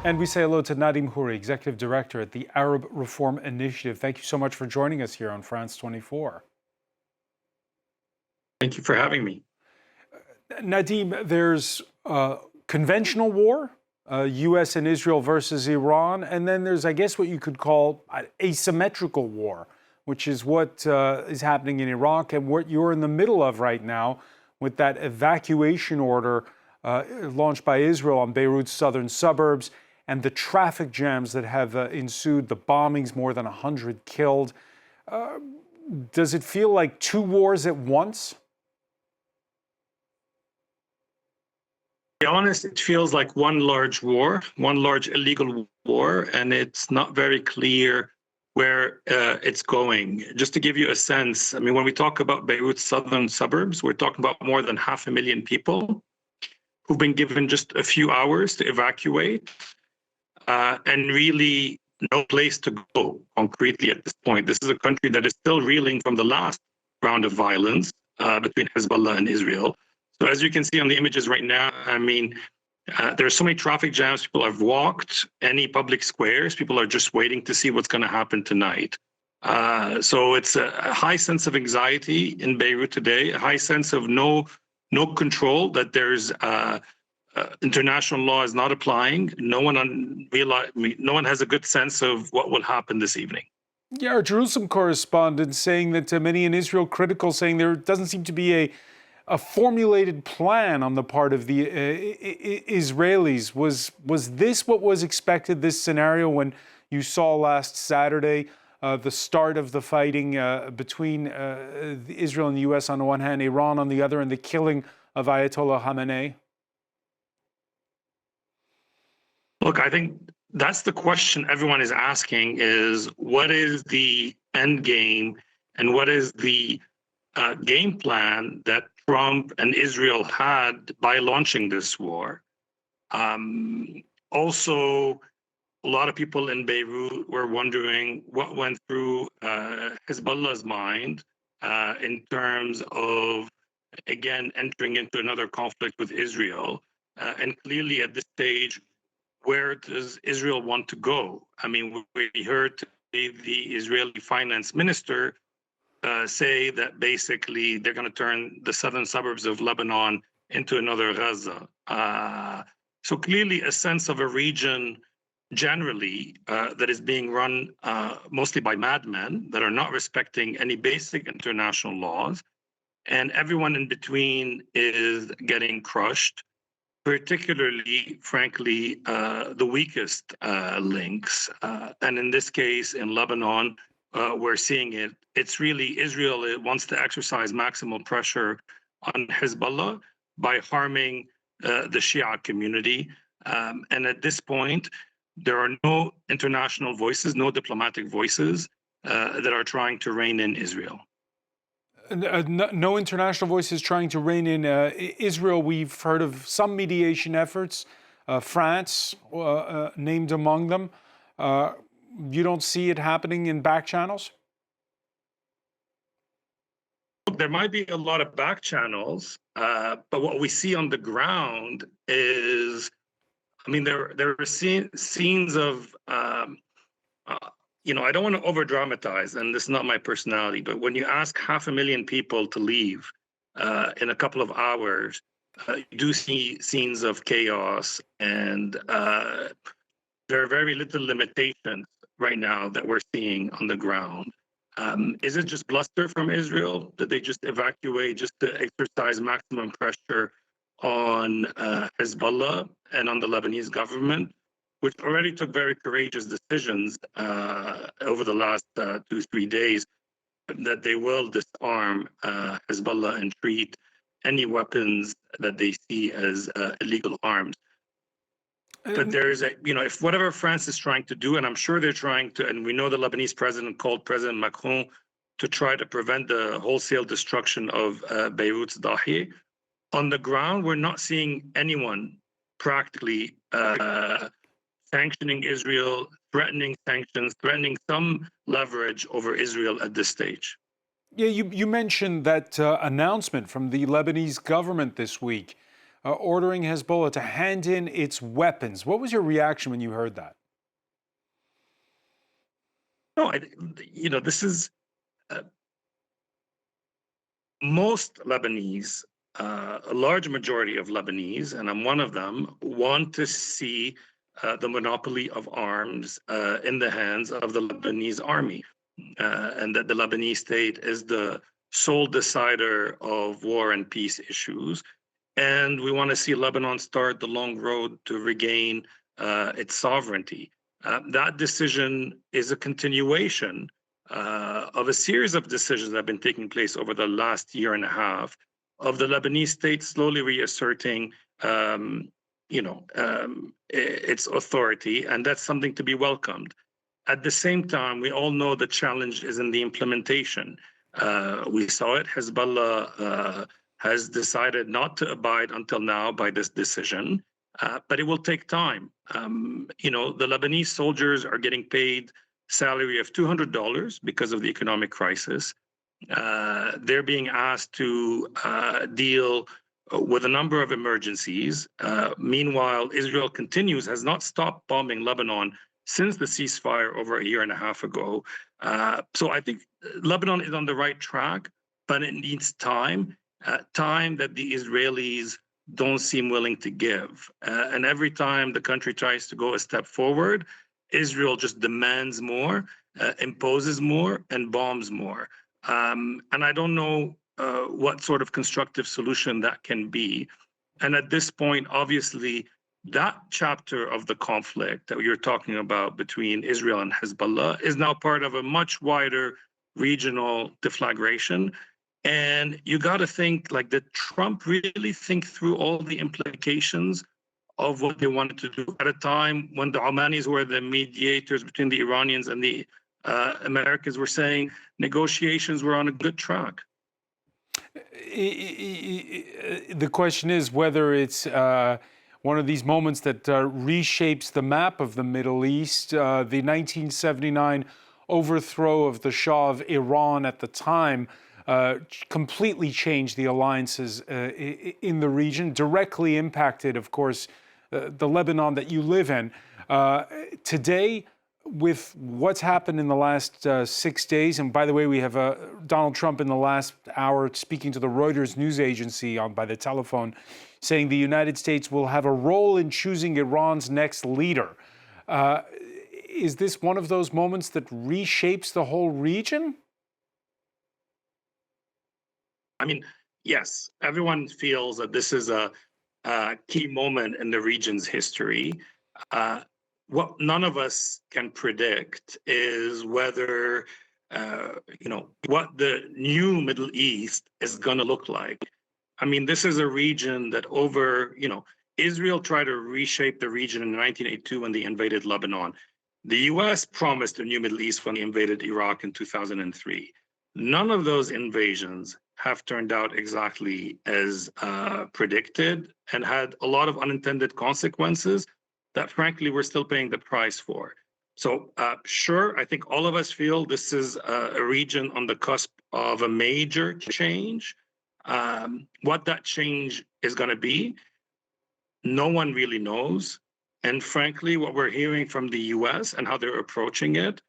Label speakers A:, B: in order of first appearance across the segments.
A: And we say hello to Nadim Houry, Executive Director at the Arab Reform Initiative. Thank you so much for joining us here on France 24.
B: Thank you for having me.
A: Nadim, there's conventional war, U.S. and Israel versus Iran, and then there's, I guess, what you could call asymmetrical war, which is what is happening in Iraq and what you're in the middle of right now with that evacuation order launched by Israel on Beirut's southern suburbs and the traffic jams that have ensued, the bombings, more than 100 killed. Does it feel like two wars at once?
B: To be honest, it feels like one large war, one large illegal war, and it's not very clear where it's going. Just to give you a sense, I mean, when we talk about Beirut's southern suburbs, we're talking about more than 500,000 people who've been given just a few hours to evacuate, and really no place to go concretely at this point. This is a country that is still reeling from the last round of violence between Hezbollah and Israel. So as you can see on the images right now, I mean, there are so many traffic jams. People have walked any public squares. People are just waiting to see what's going to happen tonight. So it's a high sense of anxiety in Beirut today, a high sense of no control, that there's international law is not applying. No one has a good sense of what will happen this evening.
A: Yeah, our Jerusalem correspondent saying that many in Israel critical, saying there doesn't seem to be a formulated plan on the part of the Israelis. Was this what was expected, this scenario, when you saw last Saturday the start of the fighting between Israel and the U.S. on the one hand, Iran on the other, and the killing of Ayatollah Khamenei?
B: Look, I think that's the question everyone is asking, is what is the end game and what is the game plan that Trump and Israel had by launching this war? Also, a lot of people in Beirut were wondering what went through Hezbollah's mind in terms of, again, entering into another conflict with Israel. And clearly at this stage, where does Israel want to go? I mean, we heard the Israeli finance minister say that basically they're going to turn the southern suburbs of Lebanon into another Gaza. So clearly a sense of a region generally that is being run mostly by madmen that are not respecting any basic international laws. And everyone in between is getting crushed, particularly, frankly, the weakest links. And in this case, in Lebanon, we're seeing it. It's really Israel wants to exercise maximal pressure on Hezbollah by harming the Shia community. And at this point, there are no international voices, no diplomatic voices that are trying to rein in Israel.
A: No international voices trying to rein in Israel. We've heard of some mediation efforts, France named among them. You don't see it happening in back channels?
B: There might be a lot of back channels, but what we see on the ground is, I mean, there are scenes of, I don't want to over dramatize, and this is not my personality, but when you ask 500,000 people to leave in a couple of hours, you do see scenes of chaos, and there are very little limitations right now that we're seeing on the ground. Is it just bluster from Israel? Did they just evacuate just to exercise maximum pressure on Hezbollah and on the Lebanese government, which already took very courageous decisions over the last 2-3 days, that they will disarm Hezbollah and treat any weapons that they see as illegal arms? But there's if whatever France is trying to do, and I'm sure they're trying to, and we know the Lebanese president called President Macron to try to prevent the wholesale destruction of Beirut's Dahi. On the ground, we're not seeing anyone practically sanctioning Israel, threatening sanctions, threatening some leverage over Israel at this stage.
A: Yeah, you mentioned that announcement from the Lebanese government this week ordering Hezbollah to hand in its weapons. What was your reaction when you heard that?
B: No, this is most Lebanese, a large majority of Lebanese, and I'm one of them, want to see the monopoly of arms in the hands of the Lebanese army, and that the Lebanese state is the sole decider of war and peace issues. And we want to see Lebanon start the long road to regain its sovereignty. That decision is a continuation of a series of decisions that have been taking place over the last year and a half of the Lebanese state slowly reasserting, its authority, and that's something to be welcomed. At the same time, we all know the challenge is in the implementation. We saw it. Hezbollah has decided not to abide until now by this decision, but it will take time. The Lebanese soldiers are getting paid salary of $200 because of the economic crisis. They're being asked to deal with a number of emergencies. Meanwhile, Israel has not stopped bombing Lebanon since the ceasefire over a year and a half ago. So I think Lebanon is on the right track, but it needs time that the Israelis don't seem willing to give. And every time the country tries to go a step forward, Israel just demands more, imposes more, and bombs more. And I don't know what sort of constructive solution that can be. And at this point, obviously, that chapter of the conflict that you're talking about between Israel and Hezbollah is now part of a much wider regional deflagration. And you got to think, like, did Trump really think through all the implications of what they wanted to do at a time when the Omanis were the mediators between the Iranians and the Americans were saying negotiations were on a good track?
A: The question is whether it's one of these moments that reshapes the map of the Middle East. The 1979 overthrow of the Shah of Iran at the time completely changed the alliances in the region, directly impacted, of course, the Lebanon that you live in. Today, with what's happened in the last 6 days, and by the way, we have Donald Trump in the last hour speaking to the Reuters news agency by the telephone, saying the United States will have a role in choosing Iran's next leader. Is this one of those moments that reshapes the whole region?
B: I mean, yes, everyone feels that this is a key moment in the region's history. What none of us can predict is whether, what the new Middle East is going to look like. I mean, this is a region that Israel tried to reshape the region in 1982 when they invaded Lebanon. The US promised a new Middle East when they invaded Iraq in 2003. None of those invasions have turned out exactly as predicted and had a lot of unintended consequences that, frankly, we're still paying the price for. So, sure, I think all of us feel this is a region on the cusp of a major change. What that change is going to be, no one really knows. And frankly, what we're hearing from the US and how they're approaching it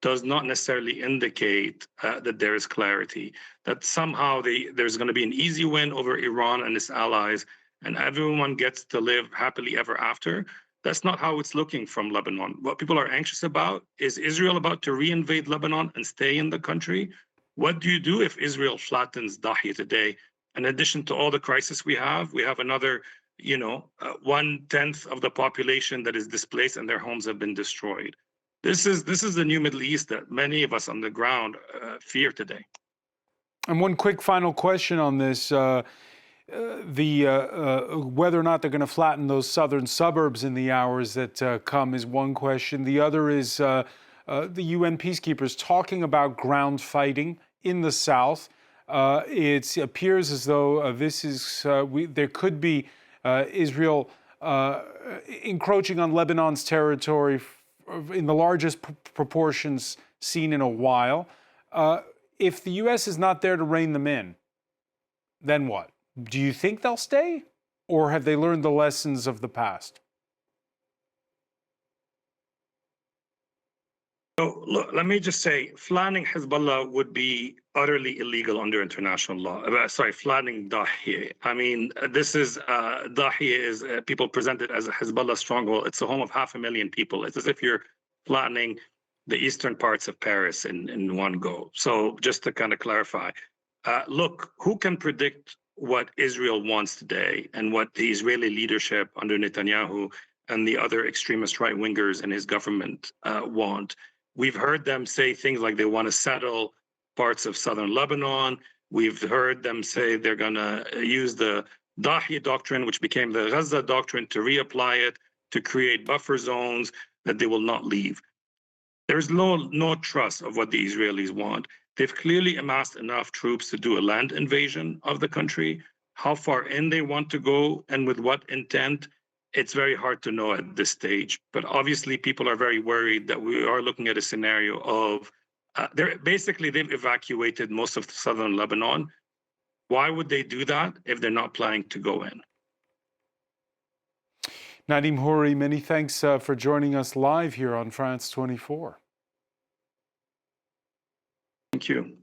B: does not necessarily indicate that there is clarity, that somehow there's going to be an easy win over Iran and its allies, and everyone gets to live happily ever after. That's not how it's looking from Lebanon. What people are anxious about is Israel about to reinvade Lebanon and stay in the country? What do you do if Israel flattens Dahi today? In addition to all the crisis we have another, 1/10 of the population that is displaced and their homes have been destroyed. This is the new Middle East that many of us on the ground fear today.
A: And one quick final question on this. Whether or not they're going to flatten those southern suburbs in the hours that come is one question. The other is the UN peacekeepers talking about ground fighting in the south. It appears as though there could be Israel encroaching on Lebanon's territory in the largest proportions seen in a while. If the U.S. is not there to rein them in, then what? Do you think they'll stay? or have they learned the lessons of the past?
B: So look, let me just say, flattening Hezbollah would be utterly illegal under international law. Sorry, flattening Dahieh. I mean, this is Dahieh is people present it as a Hezbollah stronghold. It's the home of 500,000 people. It's as if you're flattening the eastern parts of Paris in one go. So just to kind of clarify, look, who can predict what Israel wants today and what the Israeli leadership under Netanyahu and the other extremist right-wingers in his government want? We've heard them say things like they want to settle parts of southern Lebanon. We've heard them say they're going to use the Dahieh doctrine, which became the Gaza doctrine, to reapply it, to create buffer zones that they will not leave. There's no trust of what the Israelis want. They've clearly amassed enough troops to do a land invasion of the country. How far in they want to go and with what intent, it's very hard to know at this stage. But obviously, people are very worried that we are looking at a scenario of they've evacuated most of southern Lebanon. Why would they do that if they're not planning to go in?
A: Nadim Houry, many thanks for joining us live here on France 24.
B: Thank you.